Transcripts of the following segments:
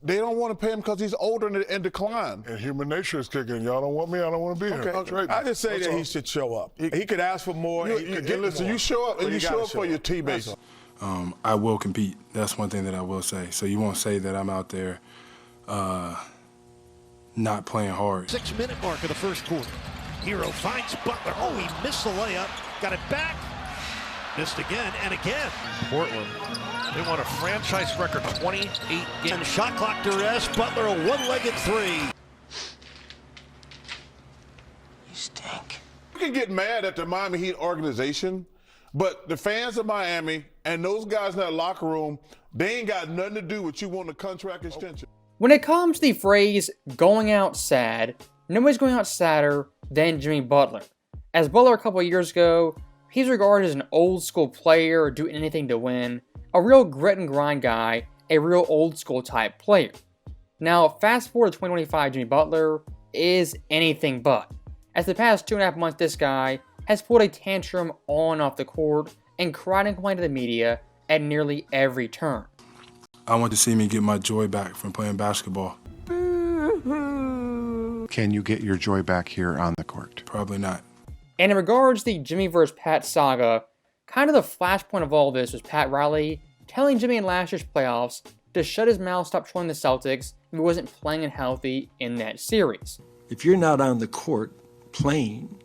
They don't want to pay him because he's older and decline. And human nature is kicking. Y'all don't want me. I don't want to be here. Okay. I just say that he should show up. He could ask for more. He could get listen, more. You show up, and you show up for your teammates. I will compete. That's one thing that I will say. So you won't say that I'm out there not playing hard. 6-minute mark of the first quarter. Hero finds Butler. Oh, he missed the layup. Got it back. Missed again and again. Portland, they want a franchise record 28 games. And shot clock duress. Butler a one-legged three. You stink. You can get mad at the Miami Heat organization, but the fans of Miami and those guys in that locker room, they ain't got nothing to do with you wanting a contract extension. When it comes to the phrase going out sad, nobody's going out sadder than Jimmy Butler. As Butler a couple of years ago, he's regarded as an old school player doing anything to win, a real grit and grind guy, a real old school type player. Now, fast forward to 2025, Jimmy Butler is anything but. As the past 2.5 months, this guy has pulled a tantrum on and off the court and cried and complained to the media at nearly every turn. I want to see me get my joy back from playing basketball. Can you get your joy back here on the court? Probably not. And in regards to the Jimmy vs. Pat saga, kind of the flashpoint of all this was Pat Riley telling Jimmy in last year's playoffs to shut his mouth, stop trolling the Celtics if he wasn't playing and healthy in that series. If you're not on the court playing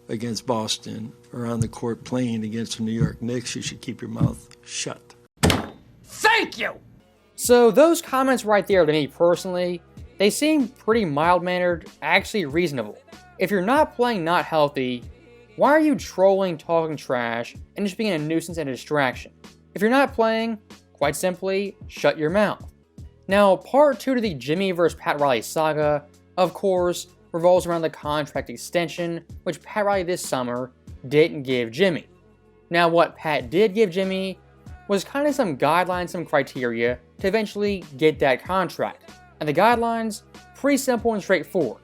against Boston or on the court playing against the New York Knicks, you should keep your mouth shut. Thank you! So those comments right there to me personally, they seem pretty mild-mannered, actually reasonable. If you're not playing not healthy, why are you trolling, talking trash, and just being a nuisance and a distraction? If you're not playing, quite simply, shut your mouth. Now, part 2 to the Jimmy vs. Pat Riley saga, of course, revolves around the contract extension, which Pat Riley this summer didn't give Jimmy. Now, what Pat did give Jimmy was kind of some guidelines, some criteria to eventually get that contract. And the guidelines, pretty simple and straightforward.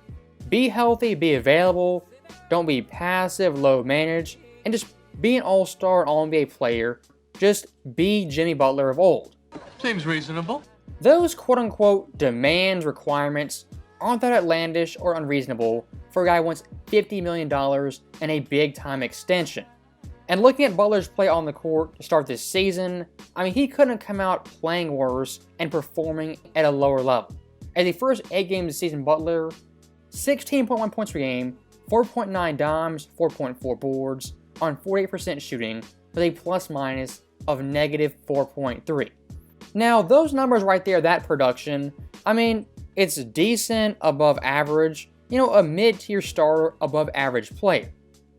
Be healthy, be available, don't be passive, low managed, and just be an all-star, all-NBA player. Just be Jimmy Butler of old. Seems reasonable. Those quote-unquote demands, requirements aren't that outlandish or unreasonable for a guy who wants $50 million and a big-time extension. And looking at Butler's play on the court to start this season, I mean, he couldn't come out playing worse and performing at a lower level. As the first 8 games of the season, Butler, 16.1 points per game, 4.9 dimes, 4.4 boards, on 48% shooting, with a plus-minus of negative 4.3. Now, those numbers right there, that production, I mean, it's decent, above average, a mid-tier starter, above average player.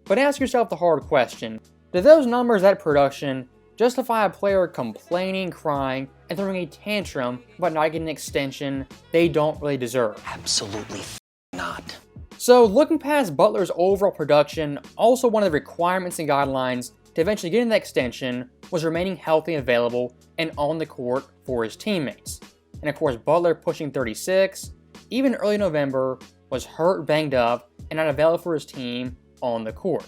But ask yourself the hard question, do those numbers, that production, justify a player complaining, crying, and throwing a tantrum about not getting an extension they don't really deserve? Absolutely not. So looking past Butler's overall production, also one of the requirements and guidelines to eventually get the extension was remaining healthy and available and on the court for his teammates. And of course, Butler pushing 36, even early November, was hurt, banged up, and not available for his team on the court.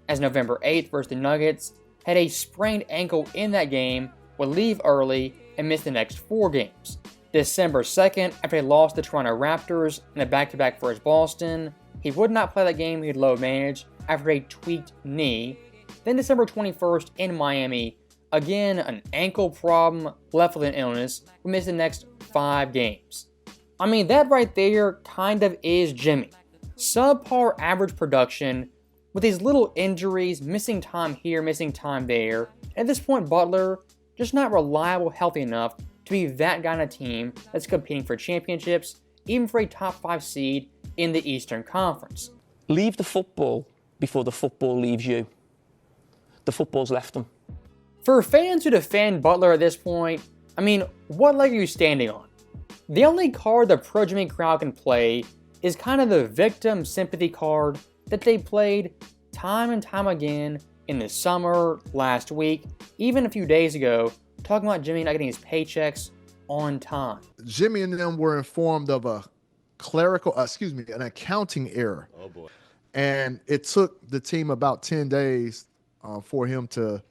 As November 8th versus the Nuggets, had a sprained ankle in that game, would leave early and miss the next 4 games. December 2nd, after he lost the Toronto Raptors in a back-to-back versus Boston, he would not play that game, he had low managed after a tweaked knee. Then December 21st in Miami, again an ankle problem left with an illness, would miss the next 5 games. I mean, that right there kind of is Jimmy. Subpar average production with these little injuries, missing time here, missing time there. At this point, Butler just not reliable, healthy enough to be that guy on a team that's competing for championships, even for a top 5 seed in the Eastern Conference. Leave the football before the football leaves you. The football's left them. For fans who defend Butler at this point, I mean, what leg are you standing on? The only card the pro-Jimmy crowd can play is kind of the victim sympathy card that they played time and time again in the summer, last week, even a few days ago, talking about Jimmy not getting his paychecks on time. Jimmy and them were informed of a an accounting error. Oh boy. And it took the team about 10 days for him to,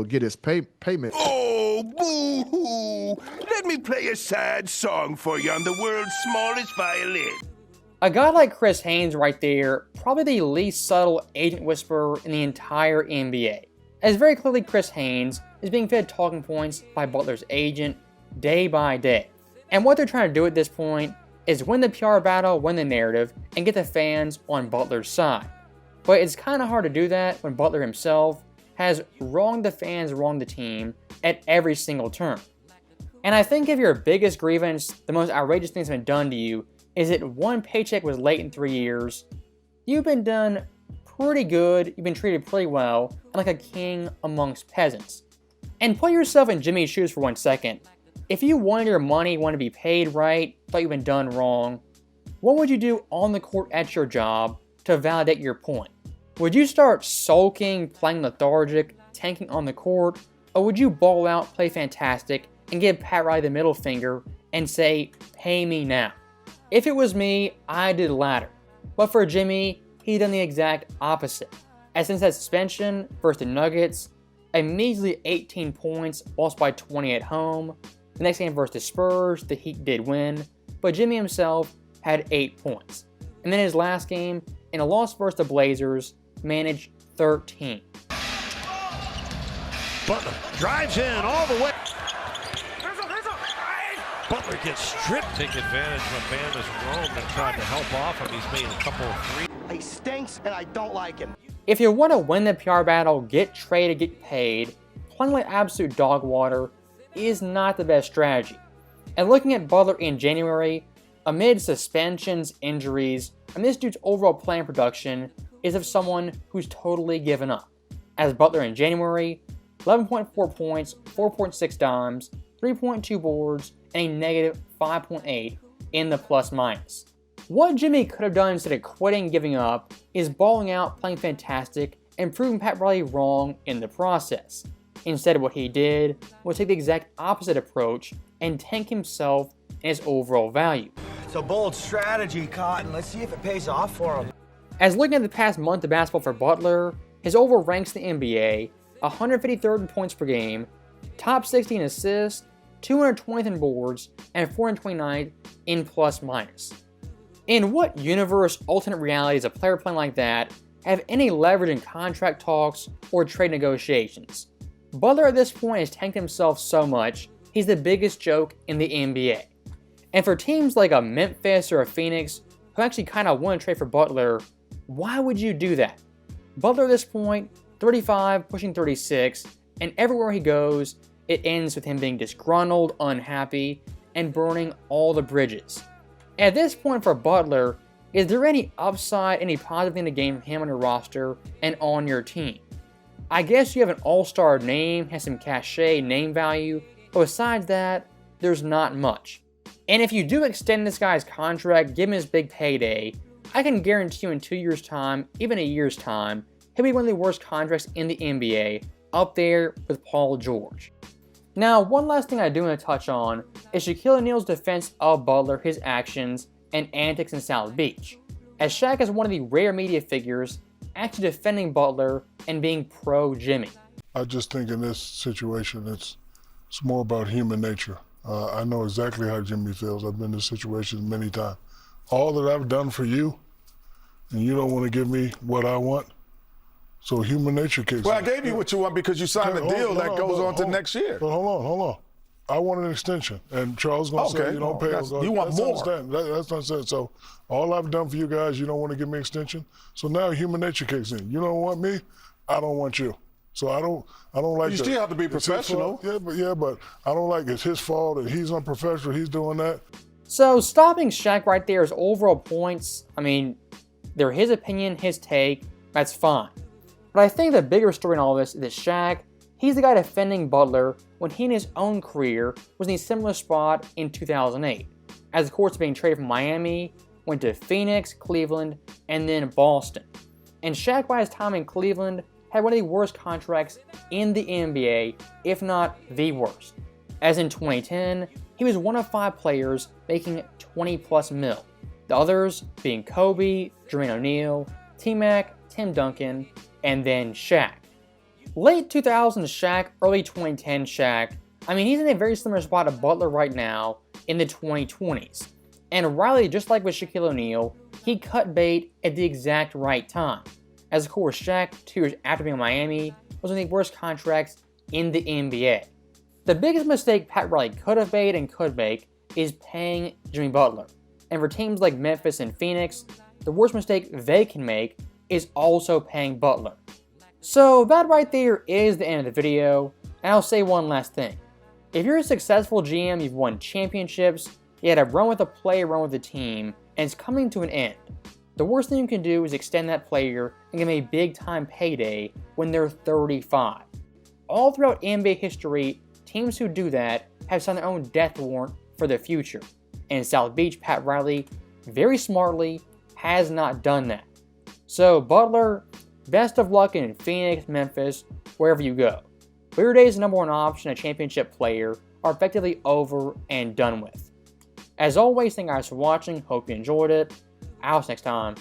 get his payment. Oh, boo-hoo. Let me me play a sad song for you on the world's smallest violin. A guy like Chris Haynes right there, probably the least subtle agent whisperer in the entire NBA. As very clearly Chris Haynes is being fed talking points by Butler's agent day by day. And what they're trying to do at this point is win the PR battle, win the narrative, and get the fans on Butler's side. But it's kind of hard to do that when Butler himself has wronged the fans, wronged the team at every single turn. And I think if your biggest grievance, the most outrageous thing that's been done to you, is that one paycheck was late in 3 years, you've been done pretty good, you've been treated pretty well, and like a king amongst peasants. And put yourself in Jimmy's shoes for 1 second. If you wanted your money, wanted to be paid right, thought you've been done wrong, what would you do on the court at your job to validate your point? Would you start sulking, playing lethargic, tanking on the court, or would you ball out, play fantastic, and give Pat Riley the middle finger and say, pay me now? If it was me, I'd do the latter. But for Jimmy, he's done the exact opposite. As since that suspension versus the Nuggets, a measly 18 points, lost by 20 at home. The next game versus the Spurs, the Heat did win, but Jimmy himself had 8 points. And then his last game, in a loss versus the Blazers, managed 13. Butler drives in all the way. Butler gets stripped. Take advantage when Bam has roamed and tried to help off him. He's made a couple of threes. He stinks, and I don't like him. If you want to win the PR battle, get traded, get paid, playing like absolute dog water is not the best strategy. And looking at Butler in January, amid suspensions, injuries, and this dude's overall playing production is of someone who's totally given up. As Butler in January, 11.4 points, 4.6 dimes, 3.2 boards, and a negative 5.8 in the plus minus. What Jimmy could have done instead of quitting and giving up is balling out, playing fantastic, and proving Pat Riley wrong in the process. Instead, what he did was take the exact opposite approach and tank himself and his overall value. It's a bold strategy, Cotton. Let's see if it pays off for him. As looking at the past month of basketball for Butler, his overall ranks in the NBA, 153rd in points per game, top 60 in assists, 220th in boards, and 429th in plus minus. In what universe, alternate reality, does a player playing like that have any leverage in contract talks or trade negotiations? Butler at this point has tanked himself so much, he's the biggest joke in the NBA. And for teams like a Memphis or a Phoenix, who actually kind of want to trade for Butler, why would you do that? Butler at this point, 35, pushing 36, and everywhere he goes, it ends with him being disgruntled, unhappy, and burning all the bridges. At this point for Butler, is there any upside, any positive thing to gain from him on your roster and on your team? I guess you have an all-star name, has some cachet, name value, but besides that, there's not much. And if you do extend this guy's contract, give him his big payday, I can guarantee you in 2 years' time, even a year's time, he'll be one of the worst contracts in the NBA, up there with Paul George. Now, one last thing I do want to touch on is Shaquille O'Neal's defense of Butler, his actions, and antics in South Beach, as Shaq is one of the rare media figures actually defending Butler and being pro-Jimmy. I just think in this situation, it's more about human nature. I know exactly how Jimmy feels. I've been in this situation many times. All that I've done for you, and you don't want to give me what I want, so human nature kicks in. Well, I gave you what you want because you signed a deal that goes on to next year. But hold on. I want an extension, and Charles going to say you don't pay. You want more. That's not said. So all I've done for you guys, you don't want to give me extension. So now human nature kicks in. You don't want me, I don't want you. So I don't like. You still have to be professional. But I don't like it's his fault and he's unprofessional. He's doing that. So stopping Shaq right there is overall points. I mean, they're his opinion, his take. That's fine. But I think the bigger story in all this is that Shaq, he's the guy defending Butler when he in his own career was in a similar spot in 2008. As the court's being traded from Miami, went to Phoenix, Cleveland, and then Boston. And Shaq, by his time in Cleveland, had one of the worst contracts in the NBA, if not the worst. As in 2010, he was one of 5 players making 20+ mil. The others being Kobe, Jermaine O'Neal, T-Mac, Tim Duncan, and then Shaq. Late 2000s Shaq, early 2010 Shaq, I mean, he's in a very similar spot to Butler right now in the 2020s. And Riley, just like with Shaquille O'Neal, he cut bait at the exact right time. As of course, Shaq, 2 years after being in Miami, was one of the worst contracts in the NBA. The biggest mistake Pat Riley could have made and could make is paying Jimmy Butler. And for teams like Memphis and Phoenix, the worst mistake they can make is also paying Butler. So that right there is the end of the video, and I'll say one last thing. If you're a successful GM, you've won championships, you had a run with a player, run with a team, and it's coming to an end, the worst thing you can do is extend that player and give them a big time payday when they're 35. All throughout NBA history, teams who do that have signed their own death warrant for the future. And in South Beach, Pat Riley, very smartly, has not done that. So Butler, best of luck in Phoenix, Memphis, wherever you go. But your days number one option, a championship player, are effectively over and done with. As always, thank you guys for watching. Hope you enjoyed it. I'll see you next time.